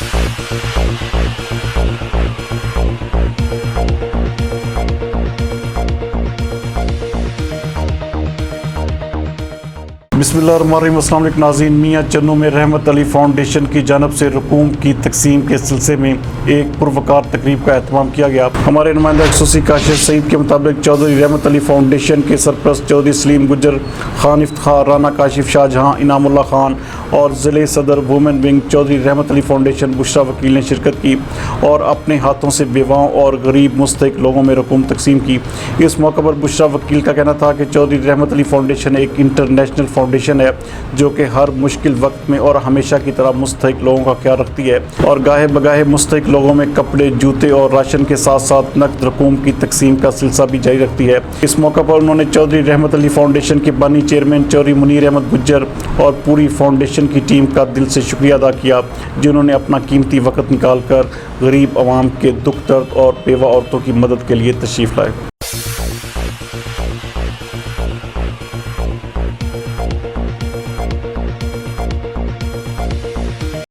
بسم اللہ الرحمن الرحیم۔ السلام علیکم ناظرین، میاں چنوں میں رحمت فاونڈیشن کی جانب سے رقوم کی تقسیم کے سلسلے میں ایک پروقار تقریب کا اہتمام کیا گیا۔ ہمارے نمائندہ خصوصی کاشف سعید کے مطابق چوہدری رحمت فاونڈیشن کے سرپرست چودھری سلیم گجر، خان افتخار، رانا کاشف شاہ جہاں، انعام اللہ خان اور ضلع صدر وومن ونگ چوہدری رحمت فاونڈیشن بشرا وکیل نے شرکت کی اور اپنے ہاتھوں سے بیواؤں اور غریب مستحق لوگوں میں رقوم تقسیم کی۔ اس موقع پر بشرا وکیل کا کہنا تھا کہ چوہدری رحمت فاونڈیشن ایک انٹرنیشنل فاؤنڈیشن ہے جو کہ ہر مشکل وقت میں اور ہمیشہ کی طرح مستحق لوگوں کا خیال رکھتی ہے اور گاہے بگاہے مستحق لوگوں میں کپڑے، جوتے اور راشن کے ساتھ ساتھ نقد رقوم کی تقسیم کا سلسلہ بھی جاری رکھتی ہے۔ اس موقع پر انہوں نے چوہدری رحمت فاؤنڈیشن کے بانی چیئرمین چودھری منیر احمد گجر اور پوری فاؤنڈیشن کی ٹیم کا دل سے شکریہ ادا کیا جنہوں نے اپنا قیمتی وقت نکال کر غریب عوام کے دکھ درد اور بیوہ عورتوں کی مدد کے لیے تشریف لائے۔